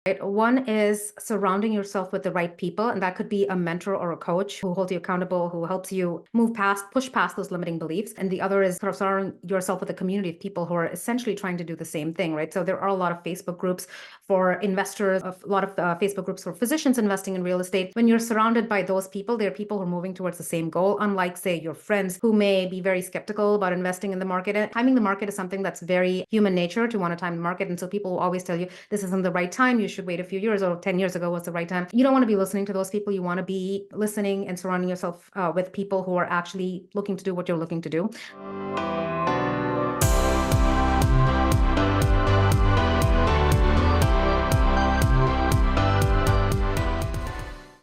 Right? One is surrounding yourself with the right people, and that could be a mentor or a coach who holds you accountable, who helps you push past those limiting beliefs. And the other is sort of surrounding yourself with a community of people who are essentially trying to do the same thing, right? So there are a lot of Facebook groups for investors, a lot of Facebook groups for physicians investing in real estate. When you're surrounded by those people, they're people who are moving towards the same goal, unlike, say, your friends who may be very skeptical about investing in the market. And timing the market is something that's very human nature to want to time the market. And so people will always tell you, this isn't the right time. You should wait a few years, or 10 years ago was the right time. You don't want to be listening to those people. You want to be listening and surrounding yourself with people who are actually looking to do what you're looking to do.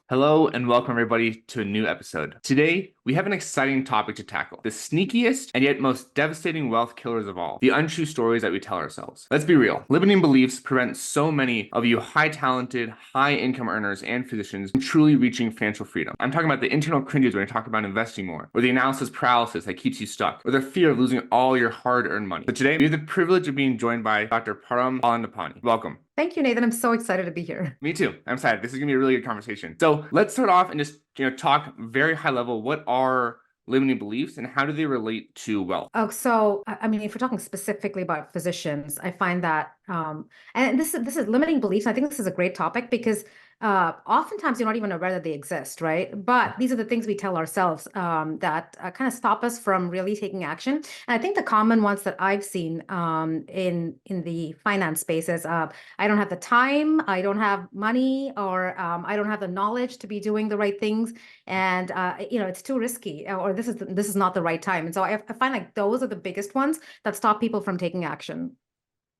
Hello and welcome everybody to a new episode. Today, we have an exciting topic to tackle. The sneakiest and yet most devastating wealth killers of all. The untrue stories that we tell ourselves. Let's be real. Limiting beliefs prevent so many of you high talented, high income earners and physicians from truly reaching financial freedom. I'm talking about the internal cringes when I talk about investing more, or the analysis paralysis that keeps you stuck, or the fear of losing all your hard-earned money. But today, we have the privilege of being joined by Dr. Param Baladandapani. Welcome. Thank you, Nathan. I'm so excited to be here. Me too. I'm excited. This is gonna be a really good conversation. So let's start off and just talk very high level. What are limiting beliefs and how do they relate to wealth? Oh, so I mean, if we're talking specifically about physicians, I find that, and this is limiting beliefs. I think this is a great topic because oftentimes you're not even aware that they exist, right? But these are the things we tell ourselves that kind of stop us from really taking action. And I think the common ones that I've seen in the finance space is I don't have the time, I don't have money, or I don't have the knowledge to be doing the right things, and it's too risky, or this is not the right time. And so I find like those are the biggest ones that stop people from taking action.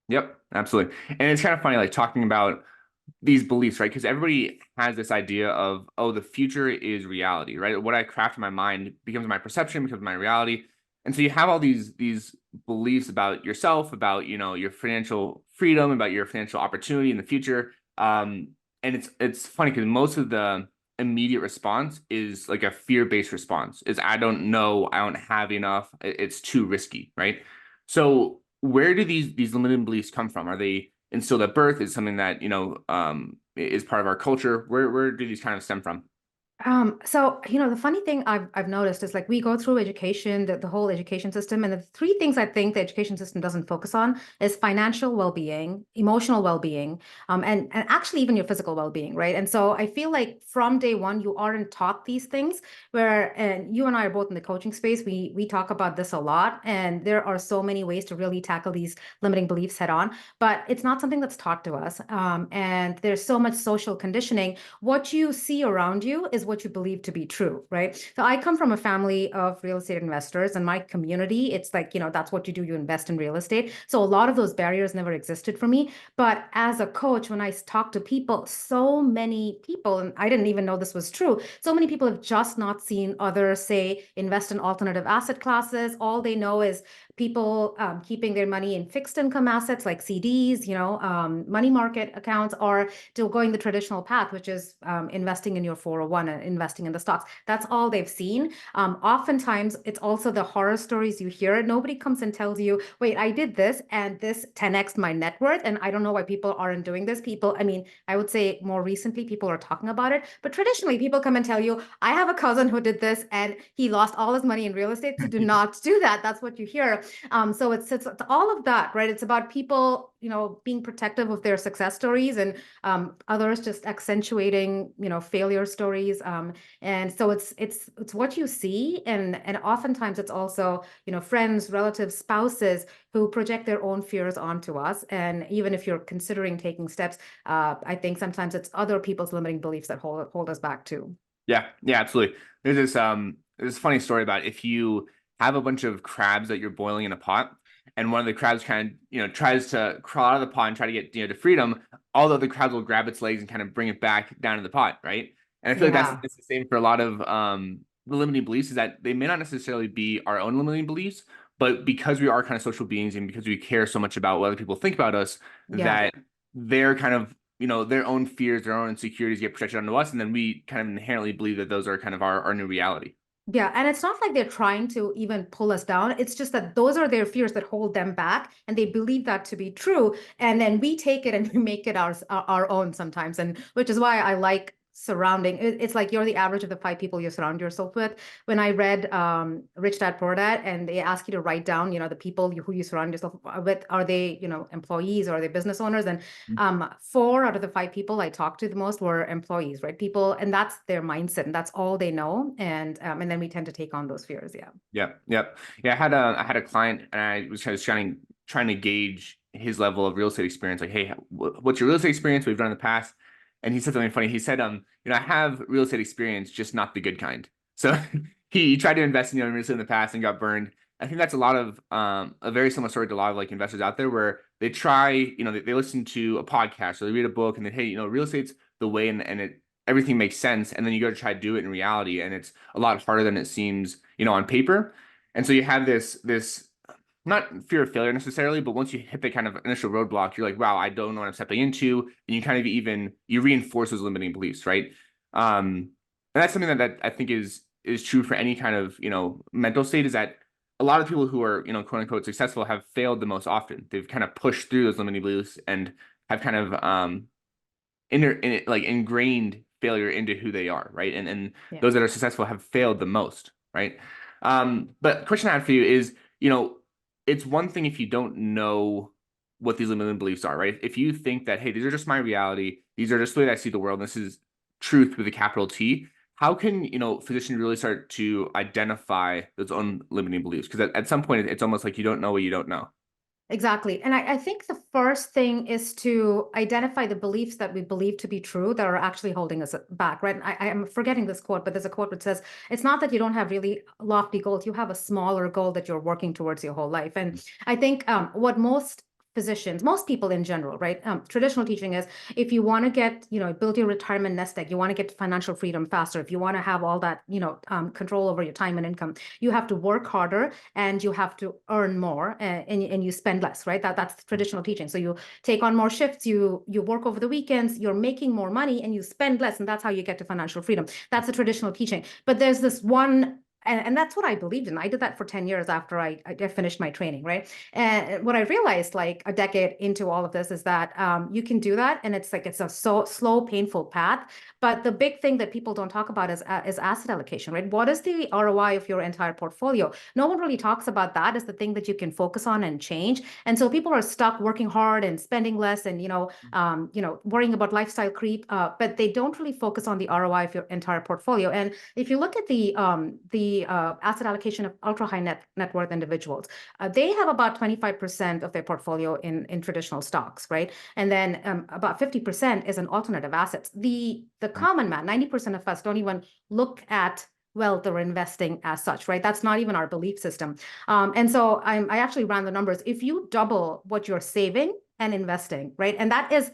Yep, absolutely. And it's kind of funny, like talking about these beliefs, right? Because everybody has this idea of, oh, the future is reality, right? What I craft in my mind becomes my perception, becomes my reality. And so you have all these beliefs about yourself, about, your financial freedom, about your financial opportunity in the future. And it's funny because most of the immediate response is like a fear-based response, is I don't know, I don't have enough, it's too risky, right? So where do these limiting beliefs come from? Are they instilled at birth? Is something that is part of our culture? Where do these kind of stem from? So the funny thing I've noticed is like we go through education, the whole education system, and the three things I think the education system doesn't focus on is financial well-being, emotional well-being, and actually even your physical well-being, right? And so I feel like from day one you aren't taught these things. And you and I are both in the coaching space. We talk about this a lot, and there are so many ways to really tackle these limiting beliefs head on, but it's not something that's taught to us. And there's so much social conditioning. What you see around you is what you believe to be true, right? So I come from a family of real estate investors, and my community, it's like, that's what you do, you invest in real estate. So a lot of those barriers never existed for me. But as a coach, when I talk to people, so many people, and I didn't even know this was true, so many people have just not seen others, say, invest in alternative asset classes. All they know is people keeping their money in fixed income assets like CDs, money market accounts, or to going the traditional path, which is investing in your 401 and investing in the stocks. That's all they've seen. Oftentimes, it's also the horror stories you hear. Nobody comes and tells you, wait, I did this and this 10x my net worth, and I don't know why people aren't doing this. I would say more recently, people are talking about it, but traditionally, people come and tell you, I have a cousin who did this and he lost all his money in real estate, so do not do that. That's what you hear. So it's all of that, right? It's about people, being protective of their success stories, and others just accentuating, failure stories. And so it's what you see, and oftentimes it's also, friends, relatives, spouses who project their own fears onto us. And even if you're considering taking steps, I think sometimes it's other people's limiting beliefs that hold us back too. Yeah, absolutely. There's this funny story about if you have a bunch of crabs that you're boiling in a pot, and one of the crabs kind of tries to crawl out of the pot and try to get to freedom, all the other crabs will grab its legs and kind of bring it back down to the pot, right? And I feel like that's the same for a lot of the limiting beliefs, is that they may not necessarily be our own limiting beliefs, but because we are kind of social beings and because we care so much about what other people think about us, that they're kind of their own fears, their own insecurities get projected onto us, and then we kind of inherently believe that those are kind of our new reality. Yeah, and it's not like they're trying to even pull us down. It's just that those are their fears that hold them back, and they believe that to be true. And then we take it and we make it our own sometimes. And which is why I like surrounding. It's like you're the average of the five people you surround yourself with. When I read Rich Dad Poor Dad, and they ask you to write down, the people who you surround yourself with, are they, employees, or are they business owners? And four out of the five people I talked to the most were employees, right? People, and that's their mindset, and that's all they know. And then we tend to take on those fears. Yeah. Yep, yep. Yeah, I had a client, and I was kind of trying to gauge his level of real estate experience. Like, hey, what's your real estate experience? We've done in the past. And he said something funny. He said, I have real estate experience, just not the good kind. So he tried to invest in real estate in the past and got burned. I think that's a lot of a very similar story to a lot of like investors out there, where they try, they listen to a podcast or they read a book, and then, hey, real estate's the way, and everything makes sense, and then you go to try to do it in reality, and it's a lot harder than it seems, on paper. And so you have this not fear of failure necessarily, but once you hit the kind of initial roadblock, you're like, wow, I don't know what I'm stepping into. And you kind of you reinforce those limiting beliefs, right? And that's something that I think is true for any kind of, mental state, is that a lot of people who are, quote unquote successful have failed the most often. They've kind of pushed through those limiting beliefs and have kind of like ingrained failure into who they are, right? And Yeah. those that are successful have failed the most, right? But question I have for you is, it's one thing if you don't know what these limiting beliefs are, right? If you think that, hey, these are just my reality, these are just the way that I see the world, and this is truth with a capital T, how can, physicians really start to identify those own limiting beliefs? Because at some point, it's almost like you don't know what you don't know. Exactly. And I think the first thing is to identify the beliefs that we believe to be true that are actually holding us back, right? I am forgetting this quote, but there's a quote which says, it's not that you don't have really lofty goals, you have a smaller goal that you're working towards your whole life. And I think what most physicians, most people in general, right? Traditional teaching is, if you want to get, build your retirement nest egg, you want to get financial freedom faster, if you want to have all that, control over your time and income, you have to work harder and you have to earn more, and you spend less, right? That's traditional teaching. So you take on more shifts, you work over the weekends, you're making more money, and you spend less, and that's how you get to financial freedom. That's the traditional teaching. But there's this one, and that's what I believed in. I did that for 10 years after I finished my training, right? And what I realized, like a decade into all of this, is that you can do that, and it's a so slow, painful path. But the big thing that people don't talk about is asset allocation, right? What is the ROI of your entire portfolio? No one really talks about that as the thing that you can focus on and change. And so people are stuck working hard and spending less, and worrying about lifestyle creep, but they don't really focus on the ROI of your entire portfolio. And if you look at the asset allocation of ultra high net worth individuals, they have about 25% of their portfolio in traditional stocks, right? And then about 50% is in alternative assets. The common man, 90% of us don't even look at wealth or investing as such, right? That's not even our belief system. And so I actually ran the numbers. If you double what you're saving and investing, right? And that is,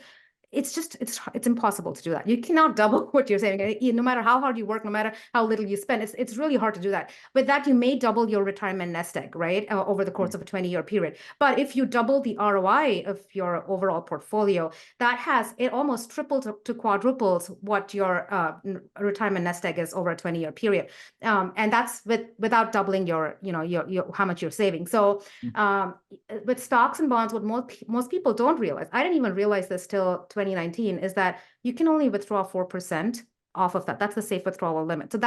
it's impossible to do that. You cannot double what you're saving. No matter how hard you work, no matter how little you spend, it's really hard to do that. With that, you may double your retirement nest egg, right? Over the course of a 20-year period. But if you double the ROI of your overall portfolio, it almost triples to quadruples what your retirement nest egg is over a 20-year period. And that's without doubling your how much you're saving. So with stocks and bonds, what most people don't realize, I didn't even realize this till 2019, is that you can only withdraw 4% off of that. That's the safe withdrawal limit. So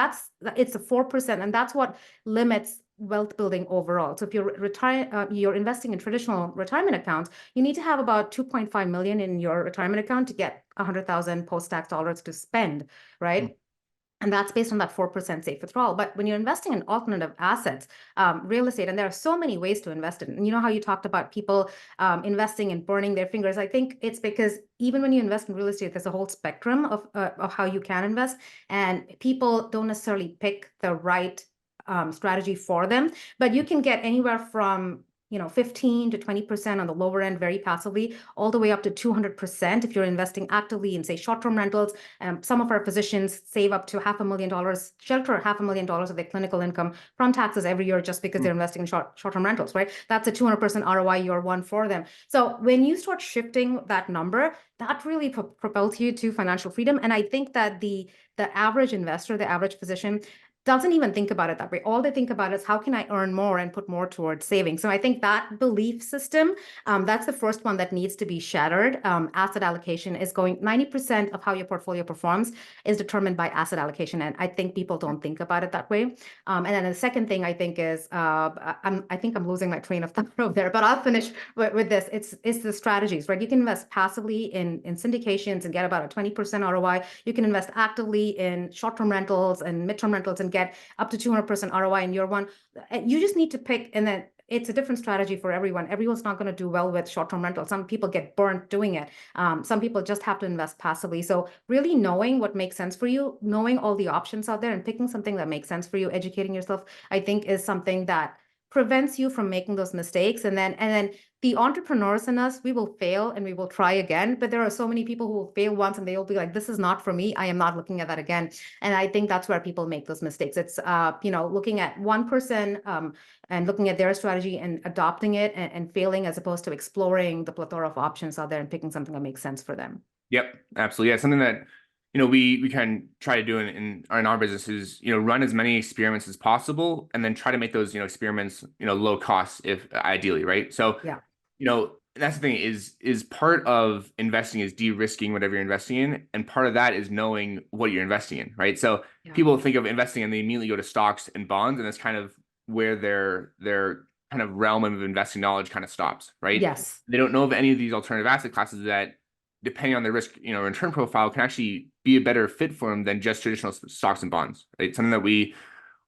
it's a 4%, and that's what limits wealth building overall. So if you're investing in traditional retirement accounts, you need to have about 2.5 million in your retirement account to get 100,000 post-tax dollars to spend, right? And that's based on that 4% safe withdrawal. But when you're investing in alternative assets, real estate, and there are so many ways to invest in. And you know how you talked about people investing and burning their fingers? I think it's because even when you invest in real estate, there's a whole spectrum of how you can invest. And people don't necessarily pick the right strategy for them. But you can get anywhere from 15 to 20% on the lower end, very passively, all the way up to 200% if you're investing actively in, say, short-term rentals. Some of our physicians save up to $500,000, shelter $500,000 of their clinical income from taxes every year just because they're investing in short-term rentals, right? That's a 200% ROI year one for them. So when you start shifting that number, that really propels you to financial freedom. And I think that the average investor, the average physician, doesn't even think about it that way. All they think about is how can I earn more and put more towards saving. So I think that belief system, that's the first one that needs to be shattered. Asset allocation is going 90% of how your portfolio performs is determined by asset allocation. And I think people don't think about it that way. And then the second thing I think is, I think I'm losing my train of thought over there, but I'll finish with this. It's the strategies, right? You can invest passively in syndications and get about a 20% ROI. You can invest actively in short-term rentals and midterm rentals and get up to 200% ROI in year one. You just need to pick, and then it's a different strategy for everyone. Everyone's not going to do well with short-term rentals. Some people get burnt doing it. Some people just have to invest passively. So really knowing what makes sense for you, knowing all the options out there and picking something that makes sense for you, educating yourself, I think is something that prevents you from making those mistakes. And then the entrepreneurs in us, we will fail and we will try again. But there are so many people who will fail once and they will be like, this is not for me. I am not looking at that again. And I think that's where people make those mistakes. It's looking at one person and looking at their strategy and adopting it and failing, as opposed to exploring the plethora of options out there and picking something that makes sense for them. Yep, absolutely. Yeah, something that we can try to do in our business is run as many experiments as possible, and then try to make those experiments low cost if ideally, right? So Yeah. That's the thing is part of investing is de-risking whatever you're investing in, and part of that is knowing what you're investing in, right? So Yeah. people think of investing and they immediately go to stocks and bonds, and that's kind of where their kind of realm of investing knowledge kind of stops, right? Yes. They don't know of any of these alternative asset classes that, depending on the risk, return profile, can actually be a better fit for them than just traditional stocks and bonds, right? Something that we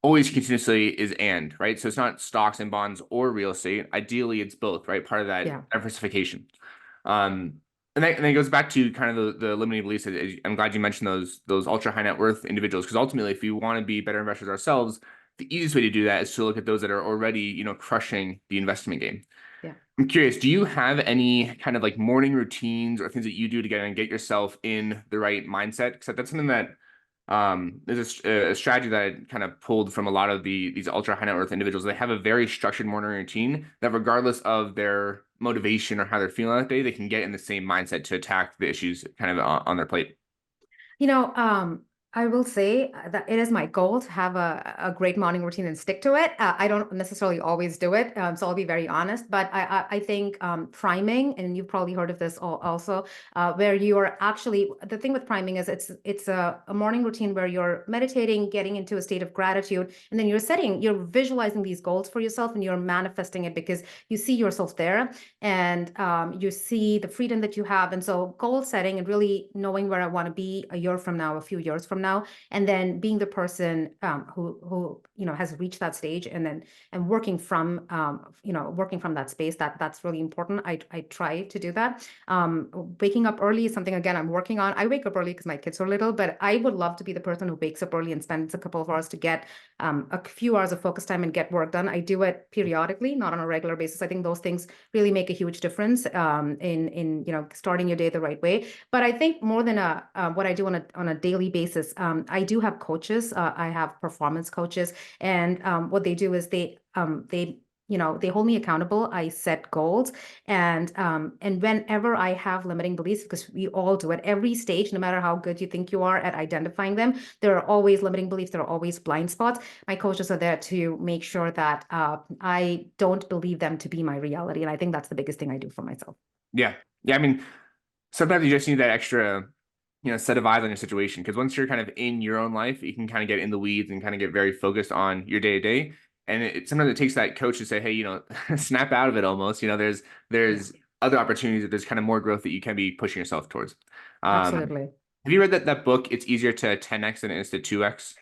always continuously is right? So it's not stocks and bonds or real estate. Ideally, it's both, right? Part of that diversification. And then it goes back to kind of the limiting beliefs. I'm glad you mentioned those ultra high net worth individuals, because ultimately, if we want to be better investors ourselves, the easiest way to do that is to look at those that are already, crushing the investment game. Yeah. I'm curious, do you have any kind of like morning routines or things that you do to get yourself in the right mindset? Because that's something that there's a strategy that I kind of pulled from a lot of these ultra high net worth individuals. They have a very structured morning routine that, regardless of their motivation or how they're feeling that day, they can get in the same mindset to attack the issues kind of on their plate. I will say that it is my goal to have a great morning routine and stick to it. I don't necessarily always do it, so I'll be very honest. But I think priming, and you've probably heard of this also, where you are actually, the thing with priming is it's a morning routine where you're meditating, getting into a state of gratitude, and then you're visualizing these goals for yourself, and you're manifesting it because you see yourself there, and you see the freedom that you have. And so goal setting and really knowing where I want to be a year from now, a few years from now, and then being the person who has reached that stage, and working from that space, that's really important. I try to do that. Waking up early is something, again, I'm working on. I wake up early because my kids are little, but I would love to be the person who wakes up early and spends a couple of hours to get a few hours of focus time and get work done. I do it periodically, not on a regular basis. I think those things really make a huge difference in starting your day the right way. But I think more than what I do on a daily basis, I do have coaches. I have performance coaches, and what they do is they hold me accountable. I set goals, and whenever I have limiting beliefs, because we all do at every stage, no matter how good you think you are at identifying them, there are always limiting beliefs. There are always blind spots. My coaches are there to make sure that I don't believe them to be my reality, and I think that's the biggest thing I do for myself. Yeah. I mean, sometimes you just need that extra set of eyes on your situation, because once you're kind of in your own life, you can kind of get in the weeds and kind of get very focused on your day to day. And sometimes it takes that coach to say, hey, snap out of it almost. There's other opportunities, that there's kind of more growth that you can be pushing yourself towards. Absolutely. Have you read that book, It's Easier to 10x than it is to 2x?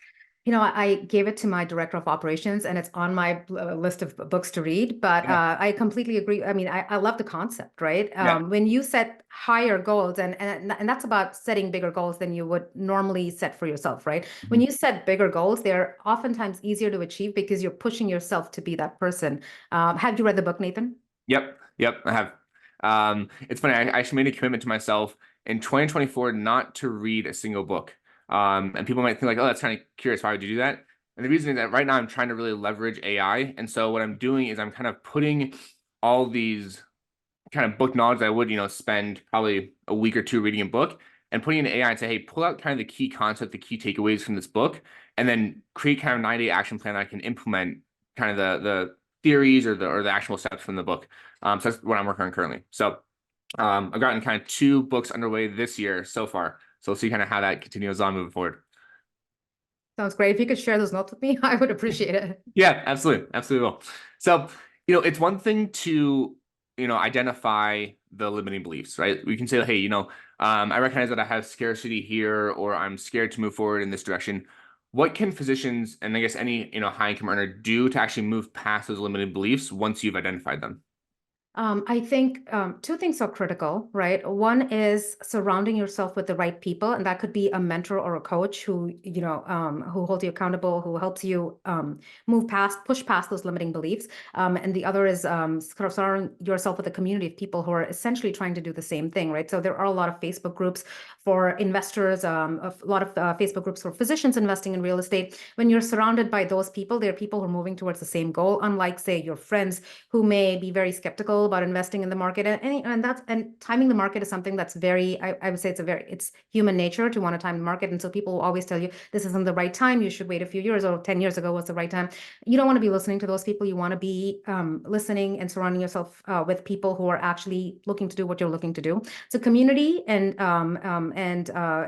I gave it to my director of operations, and it's on my list of books to read. But I completely agree. I mean, I love the concept, right? When you set higher goals, and that's about setting bigger goals than you would normally set for yourself, right? Mm-hmm. When you set bigger goals, they're oftentimes easier to achieve because you're pushing yourself to be that person. Have you read the book, Nathan? Yep, I have. It's funny. I actually made a commitment to myself in 2024 not to read a single book. And people might think like, oh, that's kind of curious. Why would you do that? And the reason is that right now I'm trying to really leverage AI. And so what I'm doing is I'm kind of putting all these kind of book knowledge that I would, spend probably a week or two reading a book. and putting in AI and say, hey, pull out kind of the key concept, the key takeaways from this book, and then create kind of a 9-day action plan that I can implement kind of the theories or the actual steps from the book. So that's what I'm working on currently. So I've gotten kind of 2 books underway this year so far. So we'll see kind of how that continues on moving forward. Sounds great. If you could share those notes with me, I would appreciate it. Yeah, absolutely. Absolutely will. So, it's one thing to, identify the limiting beliefs, right? We can say, hey, I recognize that I have scarcity here, or I'm scared to move forward in this direction. What can physicians and I guess any, high income earner do to actually move past those limiting beliefs once you've identified them? I think 2 things are critical, right? One is surrounding yourself with the right people, and that could be a mentor or a coach who holds you accountable, who helps you push past those limiting beliefs. And the other is sort of surrounding yourself with a community of people who are essentially trying to do the same thing, right? So there are a lot of Facebook groups for investors, a lot of Facebook groups for physicians investing in real estate. When you're surrounded by those people, they're people who are moving towards the same goal, unlike, say, your friends who may be very skeptical about investing in the market, and timing the market is something that's very, I would say it's human nature to want to time the market, and so people will always tell you this isn't the right time, you should wait a few years, or 10 years ago was the right time. You don't want to be listening to those people. You want to be listening and surrounding yourself with people who are actually looking to do what you're looking to do. So community and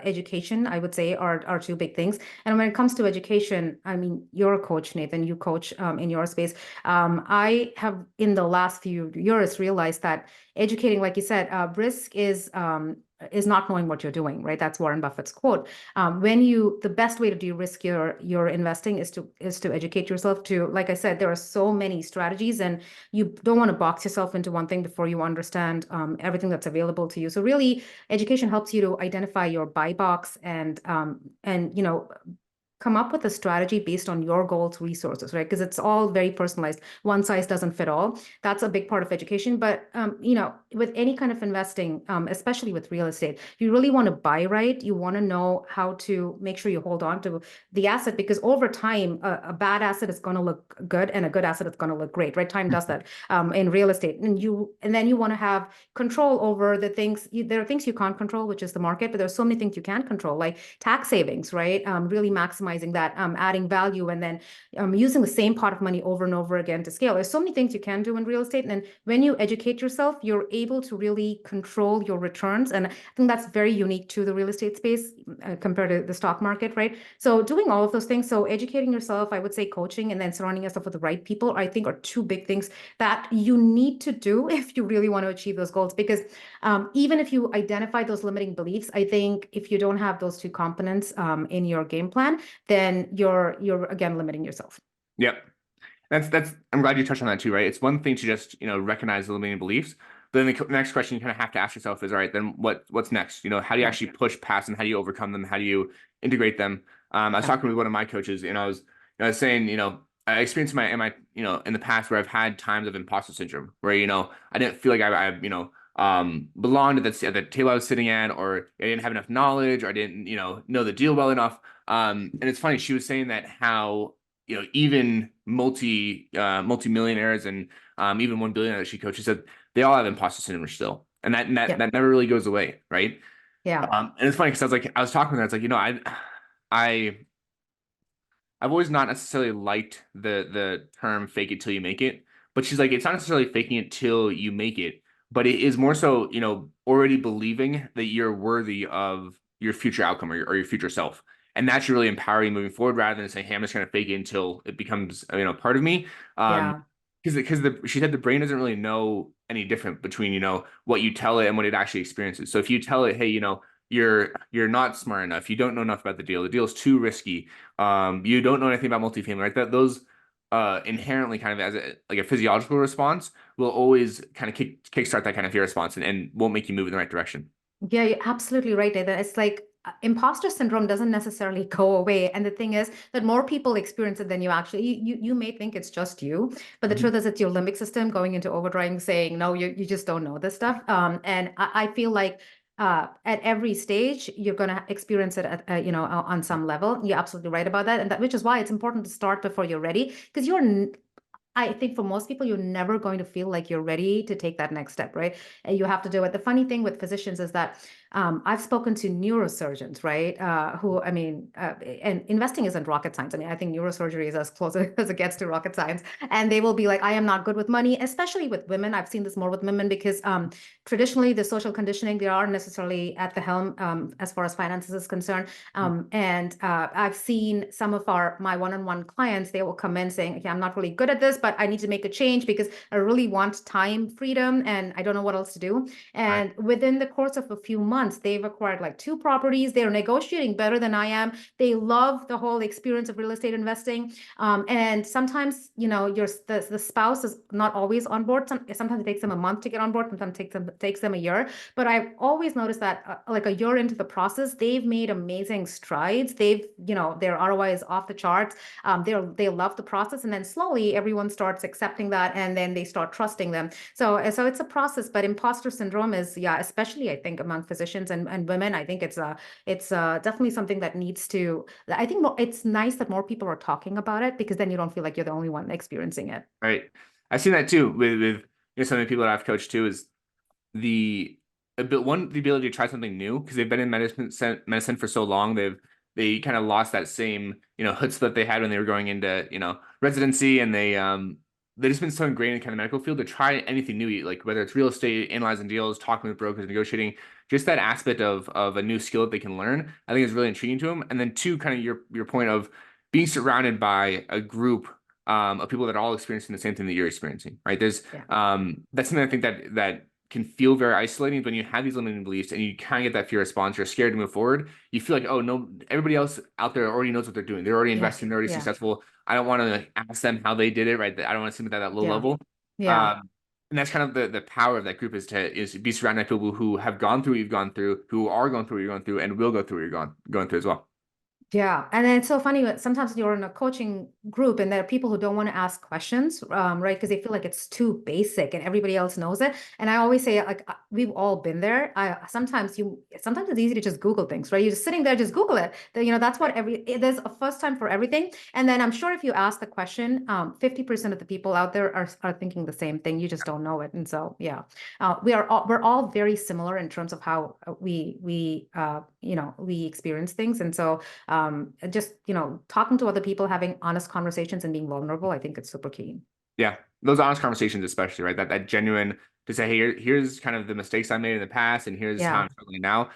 education, I would say, are 2 big things. And when it comes to education, I mean, you're a coach, Nathan, you coach in your space. I have in the last few years realized that educating, like you said, risk is not knowing what you're doing, right? That's Warren Buffett's quote. The best way to de-risk your investing is to educate yourself. To, like I said, there are so many strategies, and you don't want to box yourself into one thing before you understand everything that's available to you. So really, education helps you to identify your buy box and come up with a strategy based on your goals, resources, right? Because it's all very personalized. One size doesn't fit all. That's a big part of education. But with any kind of investing, especially with real estate, you really want to buy right. You want to know how to make sure you hold on to the asset, because over time, a bad asset is going to look good, and a good asset is going to look great, right? Time does that in real estate, and then you want to have control over the things. There are things you can't control, which is the market, but there's so many things you can control, like tax savings, right? Really maximizing that, adding value, and then using the same pot of money over and over again to scale. There's so many things you can do in real estate. And then when you educate yourself, you're able to really control your returns. And I think that's very unique to the real estate space compared to the stock market, right? So doing all of those things, so educating yourself, I would say coaching, and then surrounding yourself with the right people, I think are 2 big things that you need to do if you really want to achieve those goals. Because even if you identify those limiting beliefs, I think if you don't have those 2 components in your game plan, then you're again limiting yourself. Yep. That's I'm glad you touched on that too, right? It's one thing to just, recognize the limiting beliefs, but then the next question you kind of have to ask yourself is, all right, then what's next? How do you actually push past them? How do you overcome them? How do you integrate them? I was talking with one of my coaches, and I was saying, I experienced in the past where I've had times of imposter syndrome where, I didn't feel like I belonged at the table I was sitting at, or I didn't have enough knowledge, or I didn't, know the deal well enough. And it's funny, she was saying that how, even multi-millionaires and even 1 billionaire that she coaches said they all have imposter syndrome still, and that never really goes away, right? Yeah. And it's funny because I was talking with her. It's like, I've always not necessarily liked the term "fake it till you make it," but she's like, it's not necessarily faking it till you make it, but it is more so, already believing that you're worthy of your future outcome, or your future self. And that should really empower you moving forward, rather than saying, hey, I'm just going to fake it until it becomes, part of me. Yeah. Because she said the brain doesn't really know any different between, what you tell it and what it actually experiences. So if you tell it, hey, you're not smart enough, you don't know enough about the deal is too risky, you don't know anything about multifamily, right? That those inherently kind of as like a physiological response will always kind of kickstart that kind of fear response, and won't make you move in the right direction. Yeah, you're absolutely right, Nathan. It's like imposter syndrome doesn't necessarily go away. And the thing is that more people experience it than you actually, you may think it's just you, but the truth is it's your limbic system going into overdrive saying, no, you just don't know this stuff. And I feel like at every stage, you're going to experience it at, on some level. You're absolutely right about that. And which is why it's important to start before you're ready, because I think for most people, you're never going to feel like you're ready to take that next step, right? And you have to do it. The funny thing with physicians is that I've spoken to neurosurgeons, right? Who, I mean, and investing isn't rocket science. I mean, I think neurosurgery is as close as it gets to rocket science. And they will be like, I am not good with money, especially with women. I've seen this more with women because traditionally the social conditioning, they aren't necessarily at the helm as far as finances is concerned. And I've seen some of my one-on-one clients, they will come in saying, okay, I'm not really good at this, but I need to make a change because I really want time freedom and I don't know what else to do. Right. And within the course of a few months, they've acquired like 2 properties. They're negotiating better than I am. They love the whole experience of real estate investing. And sometimes, the spouse is not always on board. Sometimes it takes them a month to get on board. Sometimes it takes them a year. But I've always noticed that like a year into the process, they've made amazing strides. Their ROI is off the charts. They love the process, and then slowly everyone starts accepting that, and then they start trusting them. So it's a process, but imposter syndrome is, yeah, especially I think among physicians and women. I think it's definitely something that needs to. I think it's nice that more people are talking about it because then you don't feel like you're the only one experiencing it. Right. I've seen that too with some of the people that I've coached too is the ability to try something new because they've been in medicine for so long. They kind of lost that same, chutzpah they had when they were going into, residency, and they just been so ingrained in kind of medical field to try anything new, like whether it's real estate, analyzing deals, talking with brokers, negotiating, just that aspect of a new skill that they can learn. I think is really intriguing to them. And then two, kind of your point of being surrounded by a group of people that are all experiencing the same thing that you're experiencing, right? Yeah. That's something I think that can feel very isolating when you have these limiting beliefs and you kind of get that fear response. You're scared to move forward. You feel like, oh no, everybody else out there already knows what they're doing. They're already Yeah. investing. They're already Yeah. successful. I don't want to ask them how they did it, right? I don't want to see them at that low Yeah. level. Yeah. Um, and that's kind of the power of that group is to be surrounded by people who have gone through what you've gone through, who are going through what you're going through, and will go through what you're going through as well. Yeah, and then it's so funny. Sometimes you're in a coaching group, and there are people who don't want to ask questions, right? Because they feel like it's too basic, and everybody else knows it. And I always say, like, we've all been there. Sometimes it's easy to just Google things, right? You're just sitting there, just Google it. That's what there's a first time for everything. And then I'm sure if you ask the question, 50% of the people out there are thinking the same thing. You just don't know it. And so, yeah, we're all very similar in terms of how we experience things. And so just talking to other people, having honest conversations and being vulnerable, I think it's super key. Yeah, those honest conversations, especially, right? That genuine to say, hey, here's kind of the mistakes I made in the past, and here's how Yeah. I'm struggling now.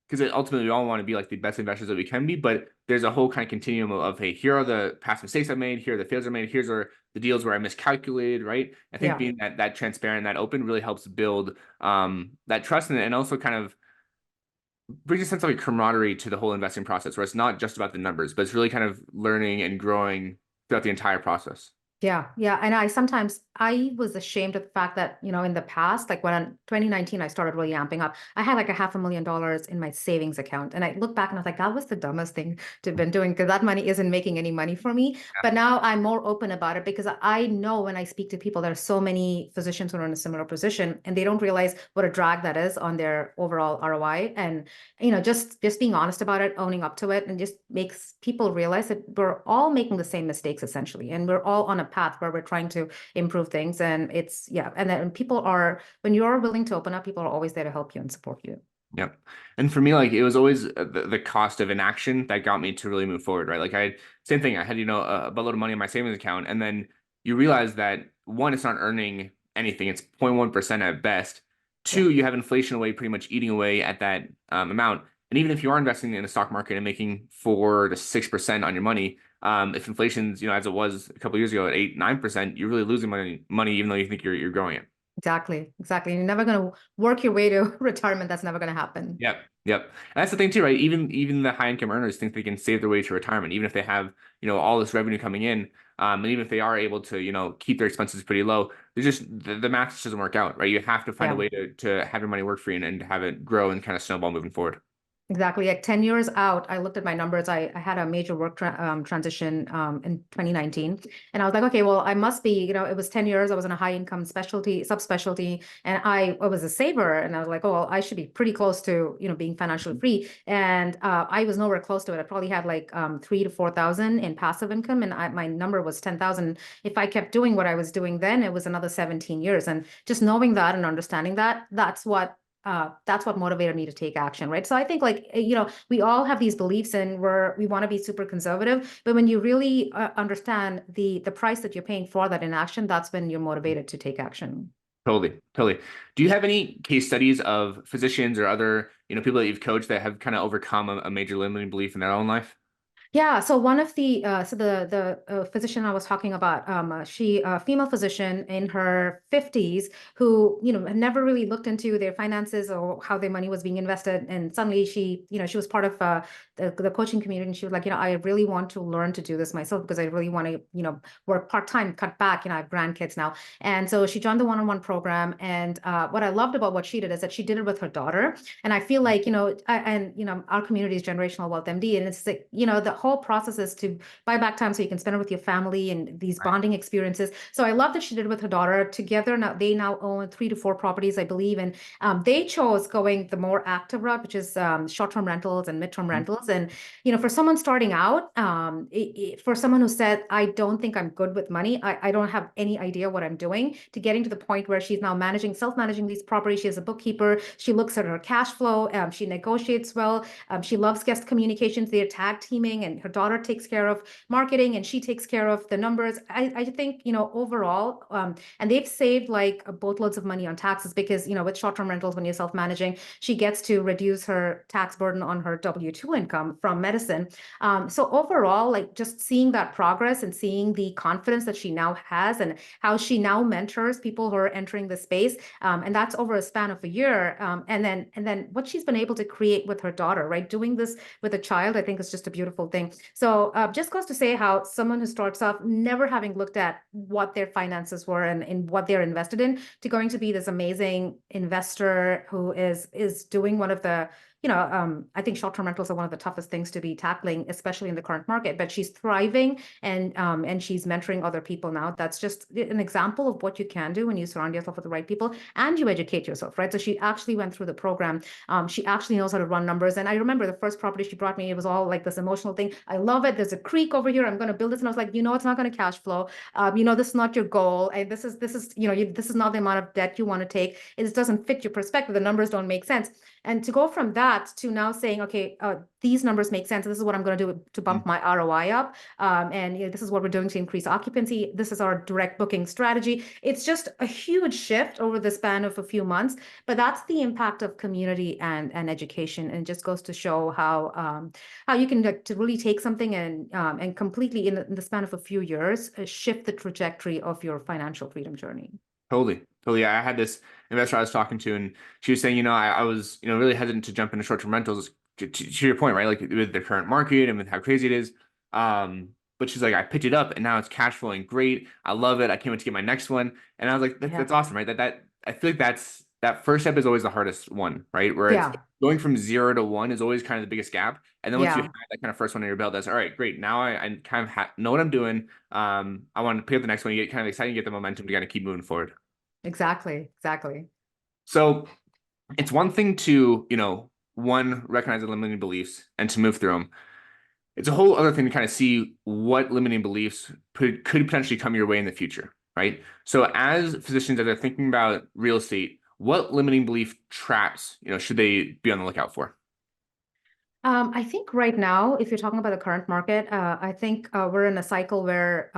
Because ultimately we all want to be like the best investors that we can be, but there's a whole kind of continuum of hey, here are the past mistakes I made, here are the fails I made, here's are the deals where I miscalculated, right? I think Yeah. being that transparent, that open really helps build that trust and also kind of brings a sense of like camaraderie to the whole investing process, where it's not just about the numbers, but it's really kind of learning and growing throughout the entire process. Yeah, yeah. And I was ashamed of the fact that, in the past, like when in 2019, I started really amping up, I had like a $500,000 in my savings account. And I look back and I was like, that was the dumbest thing to have been doing because that money isn't making any money for me. But now I'm more open about it because I know when I speak to people, there are so many physicians who are in a similar position and they don't realize what a drag that is on their overall ROI. And, just being honest about it, owning up to it, and just makes people realize that we're all making the same mistakes essentially. And we're all on a path where we're trying to improve things. And and then when you're willing to open up, people are always there to help you and support you. Yep. And for me, like it was always the cost of inaction that got me to really move forward, right? Like same thing. I had, a buttload of money in my savings account. And then you realize that one, it's not earning anything. It's 0.1% at best. Yeah, Two, you have inflation away pretty much eating away at that amount. And even if you are investing in the stock market and making 4 to 6% on your money, if inflation's, as it was a couple of years ago at 8, 9%, you're really losing money, even though you think you're growing it. exactly. Exactly. You're never going to work your way to retirement. That's never going to happen. Yep. Yep. And that's the thing too, right? Even the high income earners think they can save their way to retirement, even if they have, all this revenue coming in. And even if they are able to, keep their expenses pretty low, they're just the math just doesn't work out, right? You have to find a Yeah. way to have your money work for you and to have it grow and kind of snowball moving forward. Exactly. Like 10 years out, I looked at my numbers. I had a major work transition in 2019. And I was like, okay, well, I must be, it was 10 years. I was in a high income specialty, subspecialty, and I was a saver. And I was like, oh, well, I should be pretty close to, being financially free. And I was nowhere close to it. I probably had like 3 to 4,000 in passive income. And my number was 10,000. If I kept doing what I was doing then, it was another 17 years. And just knowing that and understanding that, that's what motivated me to take action, right? So I think like, we all have these beliefs and we want to be super conservative, but when you really understand the price that you're paying for that in action, that's when you're motivated to take action. Totally, totally. Do you have any case studies of physicians or other, people that you've coached that have kind of overcome a major limiting belief in their own life? Yeah, so one of the physician I was talking about, she a female physician in her 50s who, had never really looked into their finances or how their money was being invested. And suddenly she was part of the coaching community, and she was like, I really want to learn to do this myself because I really want to, work part-time, cut back, I have grandkids now. And so she joined the one-on-one program. And what I loved about what she did is that she did it with her daughter. And I feel like, our community is Generational Wealth MD, and it's like, the whole process is to buy back time so you can spend it with your family and these bonding experiences. So I love that she did it with her daughter together. Now they own 3 to 4 properties, I believe, and they chose going the more active route, which is short-term rentals and mid-term rentals. And for someone starting out, for someone who said, I don't think I'm good with money, I don't have any idea what I'm doing, to getting to the point where she's now self-managing these properties. She has a bookkeeper. She looks at her cash flow. She negotiates well. She loves guest communications. They're tag teaming, and her daughter takes care of marketing, and she takes care of the numbers. I think, overall, and they've saved like boatloads of money on taxes because, with short-term rentals, when you're self-managing, she gets to reduce her tax burden on her W-2 income from medicine. So overall, like just seeing that progress and seeing the confidence that she now has and how she now mentors people who are entering the space, and that's over a span of a year. And then what she's been able to create with her daughter, right? Doing this with a child, I think is just a beautiful thing. So just goes to say how someone who starts off never having looked at what their finances were and what they're invested in, to going to be this amazing investor who is doing one of the, I think short-term rentals are one of the toughest things to be tackling, especially in the current market, but she's thriving, and she's mentoring other people now. That's just an example of what you can do when you surround yourself with the right people and you educate yourself, right? So she actually went through the program. She actually knows how to run numbers. And I remember the first property she brought me, it was all like this emotional thing. I love it. There's a creek over here. I'm going to build this. And I was like, it's not going to cash flow. This is not your goal. And this is, this is not the amount of debt you want to take. It doesn't fit your perspective. The numbers don't make sense. And to go from that to now saying, okay, these numbers make sense. This is what I'm going to do to bump my ROI up. And this is what we're doing to increase occupancy. This is our direct booking strategy. It's just a huge shift over the span of a few months, but that's the impact of community and education. And it just goes to show how you can to really take something and completely in the span of a few years, shift the trajectory of your financial freedom journey. Totally. Totally. I had this investor I was talking to, and she was saying, I was, really hesitant to jump into short-term rentals to your point, right? Like with the current market and with how crazy it is. But she's like, I picked it up and now it's cash flowing great. I love it. I can't wait to get my next one. And I was like, that's awesome, right? That I feel like that first step is always the hardest one, right? Where it's going from 0 to 1 is always kind of the biggest gap. And then once you have that kind of first one in your belt, that's all right, great. Now I kind of know what I'm doing. I want to pick up the next one. You get kind of excited, you get the momentum to kind of keep moving forward. Exactly. So it's one thing to, one, recognize the limiting beliefs and to move through them. It's a whole other thing to kind of see what limiting beliefs could potentially come your way in the future, right? So as physicians that are thinking about real estate, what limiting belief traps, should they be on the lookout for? I think right now, if you're talking about the current market, I think we're in a cycle where,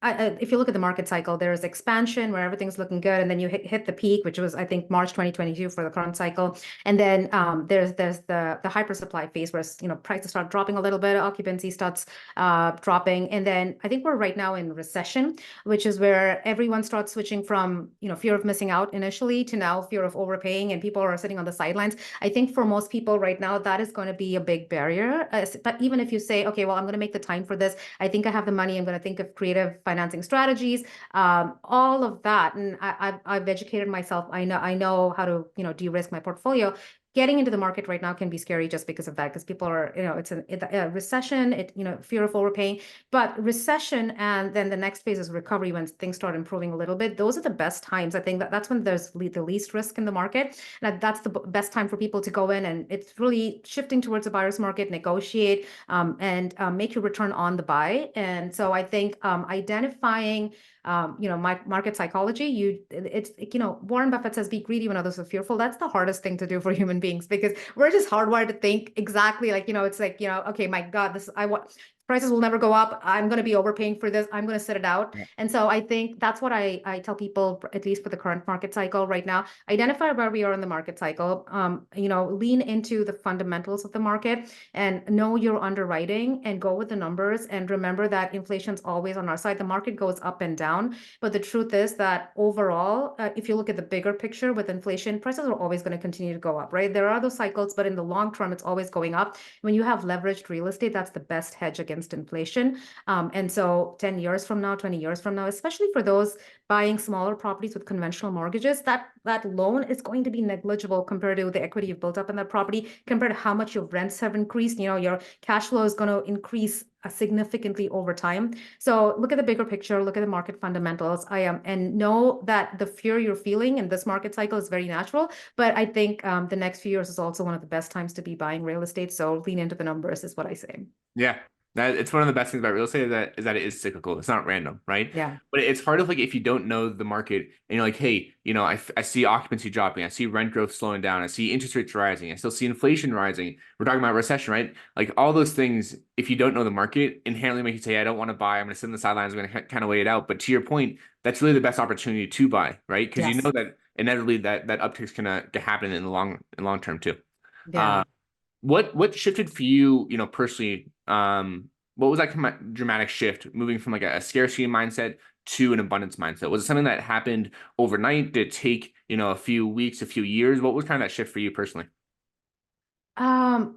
if you look at the market cycle, there's expansion where everything's looking good, and then you hit the peak, which was, I think, March 2022 for the current cycle. And then there's the hyper supply phase where, prices start dropping a little bit, occupancy starts dropping. And then I think we're right now in recession, which is where everyone starts switching from, fear of missing out initially to now fear of overpaying, and people are sitting on the sidelines. I think for most people right now, that is going to be a big barrier. But even if you say, okay, well, I'm going to make the time for this, I think I have the money, I'm going to think of creative financing strategies, all of that. And I've educated myself. I know how to, de-risk my portfolio. getting into the market right now can be scary just because of that, because people are, it's a recession, fear of overpaying. But recession and then the next phase is recovery when things start improving a little bit. Those are the best times. I think that's when there's the least risk in the market. And that's the best time for people to go in. And it's really shifting towards a buyer's market, negotiate, and make your return on the buy. And so I think identifying my market psychology, Warren Buffett says, be greedy when others are fearful. That's the hardest thing to do for human beings, because we're just hardwired to think exactly like, it's like, okay, my God, I want prices will never go up. I'm going to be overpaying for this. I'm going to sit it out. Yeah. And so I think that's what I tell people, at least for the current market cycle right now, identify where we are in the market cycle, lean into the fundamentals of the market and know your underwriting and go with the numbers. And remember that inflation's always on our side. The market goes up and down. But the truth is that overall, if you look at the bigger picture with inflation, prices are always going to continue to go up, right? There are those cycles, but in the long term, it's always going up. When you have leveraged real estate, that's the best hedge against inflation. And so 10 years from now, 20 years from now, especially for those buying smaller properties with conventional mortgages, that loan is going to be negligible compared to the equity you've built up in that property, compared to how much your rents have increased. Your cash flow is going to increase significantly over time. So look at the bigger picture, look at the market fundamentals. And know that the fear you're feeling in this market cycle is very natural. But I think the next few years is also one of the best times to be buying real estate. So lean into the numbers is what I say. Yeah. That it's one of the best things about real estate is that it is cyclical. It's not random, right? Yeah. But it's hard if you don't know the market and you're like, hey, I see occupancy dropping, I see rent growth slowing down, I see interest rates rising, I still see inflation rising. We're talking about recession, right? Like all those things, if you don't know the market, inherently make you say, I don't want to buy. I'm going to sit on the sidelines. I'm going to kind of wait it out. But to your point, that's really the best opportunity to buy, right? Because you know Yes. that inevitably that uptick's gonna happen in the long term too. Yeah. What shifted for you, personally? What was that dramatic shift moving from like a scarcity mindset to an abundance mindset? Was it something that happened overnight? Did it take, a few weeks, a few years? What was kind of that shift for you personally? Um,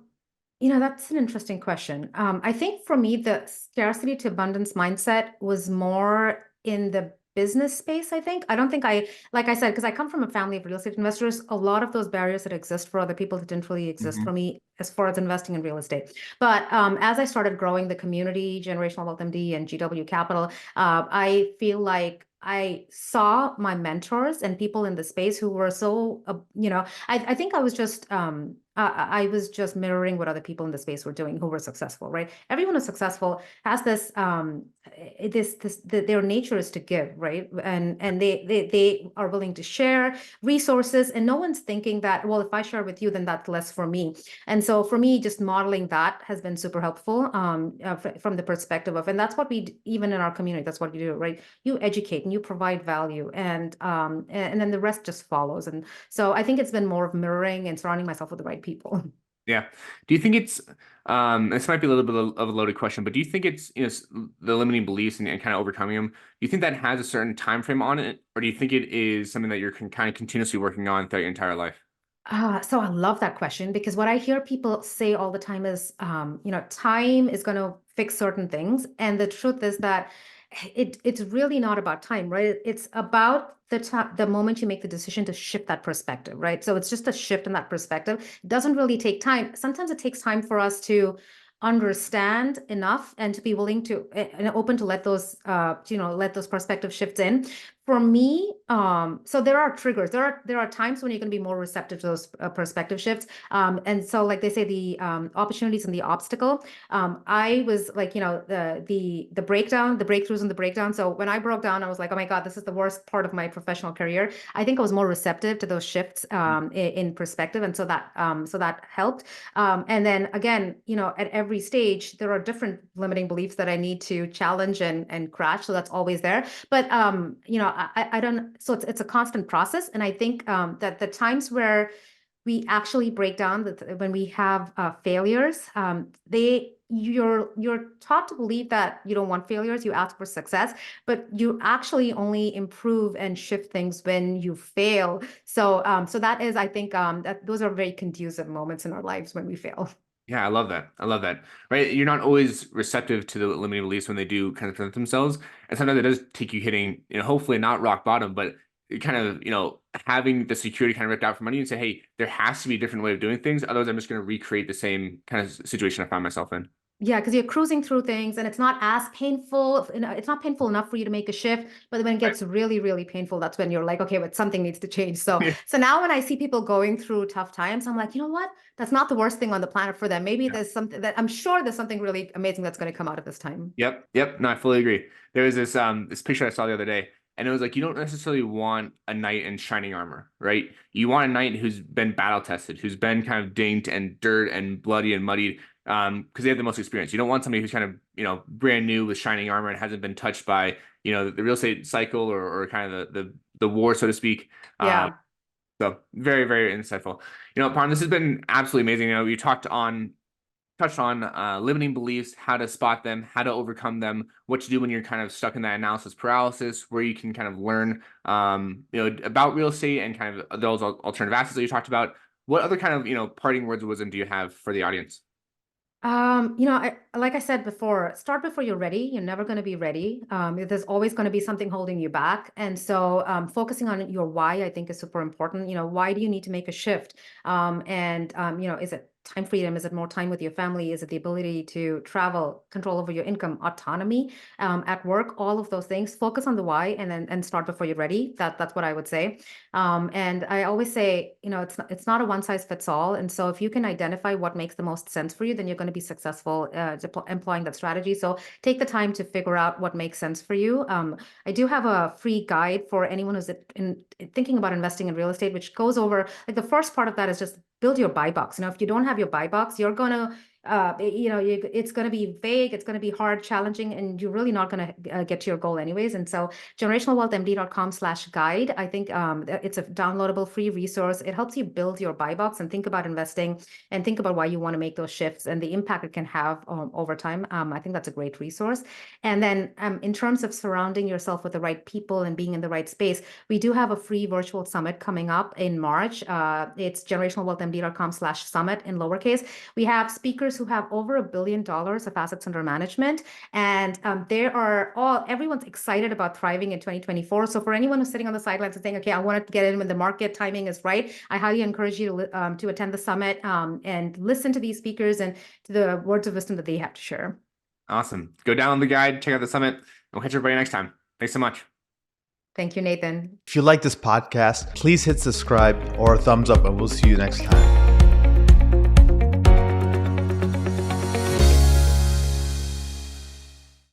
that's an interesting question. I think for me, the scarcity to abundance mindset was more in the business space, I think. I don't think like I said, because I come from a family of real estate investors, a lot of those barriers that exist for other people that didn't really exist for Hmm. me as far as investing in real estate. But as I started growing the community, Generational Wealth MD and GW Capital, I feel like I saw my mentors and people in the space who were so, I think I was just mirroring what other people in the space were doing who were successful, right? Everyone who's successful has their nature is to give, right? And they are willing to share resources, and no one's thinking that, well, if I share with you, then that's less for me. And so for me, just modeling that has been super helpful from the perspective of, and that's what even in our community, that's what we do, right? You educate and you provide value, and then the rest just follows. And so I think it's been more of mirroring and surrounding myself with the right people. Yeah. Do you think it's this might be a little bit of a loaded question, but do you think it's the limiting beliefs and kind of overcoming them? Do you think that has a certain time frame on it, or do you think it is something that you're kind of continuously working on throughout your entire life? So I love that question, because what I hear people say all the time is, time is going to fix certain things. And the truth is that it's really not about time, right? It's about the moment you make the decision to shift that perspective, right? So it's just a shift in that perspective. It doesn't really take time. Sometimes it takes time for us to understand enough and to be willing to and open to let those let those perspective shifts in. For me, so there are triggers. There are times when you're going to be more receptive to those perspective shifts. And so, like they say, the opportunities and the obstacle. I was like, the breakdown, the breakthroughs and the breakdown. So when I broke down, I was like, oh my God, this is the worst part of my professional career. I think I was more receptive to those shifts in perspective, and so that helped. And then again, at every stage, there are different limiting beliefs that I need to challenge and crash. So that's always there. But I don't. So it's a constant process, and I think that the times where we actually break down when we have failures, you're taught to believe that you don't want failures, you ask for success, but you actually only improve and shift things when you fail. So that is, I think, that those are very conducive moments in our lives when we fail. Yeah, I love that. I love that. Right? You're not always receptive to the limiting beliefs when they do kind of present themselves. And sometimes it does take you hitting, hopefully not rock bottom, but kind of, having the security kind of ripped out from money and say, hey, there has to be a different way of doing things. Otherwise, I'm just going to recreate the same kind of situation I found myself in. Yeah, because you're cruising through things and it's not as painful. It's not painful enough for you to make a shift, but when it gets really, really painful, that's when you're like, okay, but something needs to change. So, Yeah. so now when I see people going through tough times, I'm like, you know what? That's not the worst thing on the planet for them. Maybe there's something that I'm sure there's something really amazing that's going to come out of this time. Yep. Yep. No, I fully agree. There was this picture I saw the other day, and it was like you don't necessarily want a knight in shining armor, right? You want a knight who's been battle tested, who's been kind of dinged and dirt and bloody and muddied, because they have the most experience. You don't want somebody who's kind of, brand new with shining armor and hasn't been touched by, the real estate cycle or kind of the war, so to speak. Yeah. So very, very insightful. Param, this has been absolutely amazing. You touched on limiting beliefs, how to spot them, how to overcome them, what to do when you're kind of stuck in that analysis paralysis, where you can kind of learn, about real estate and kind of those alternative assets that you talked about. What other kind of, parting words of wisdom do you have for the audience? Like I said before, start before you're ready. You're never going to be ready. There's always going to be something holding you back. And so, focusing on your why, I think, is super important. Why do you need to make a shift? Is it time freedom? Is it more time with your family? Is it the ability to travel, control over your income, autonomy, at work? All of those things. Focus on the why, and start before you're ready. That's what I would say. And I always say, it's not a one size fits all. And so if you can identify what makes the most sense for you, then you're going to be successful employing that strategy. So take the time to figure out what makes sense for you. I do have a free guide for anyone who's thinking about investing in real estate, which goes over, like, the first part of that is just build your buy box. If you don't have your buy box, you're going to it's going to be vague, it's going to be hard, challenging, and you're really not going to get to your goal anyways. And so generationalwealthmd.com/guide, I think it's a downloadable free resource. It helps you build your buy box and think about investing and think about why you want to make those shifts and the impact it can have over time. I think that's a great resource. And then in terms of surrounding yourself with the right people and being in the right space, we do have a free virtual summit coming up in March. It's generationalwealthmd.com/summit in lowercase. We have speakers who have over $1 billion of assets under management, and everyone's excited about thriving in 2024. So for anyone who's sitting on the sidelines and saying, okay, I want to get in when the market timing is right, I highly encourage you to attend the summit and listen to these speakers and to the words of wisdom that they have to share. Awesome. Go download the guide, check out the summit. We'll catch everybody next time. Thanks so much. Thank you, Nathan. If you like this podcast, please hit subscribe or a thumbs up, and we'll see you next time.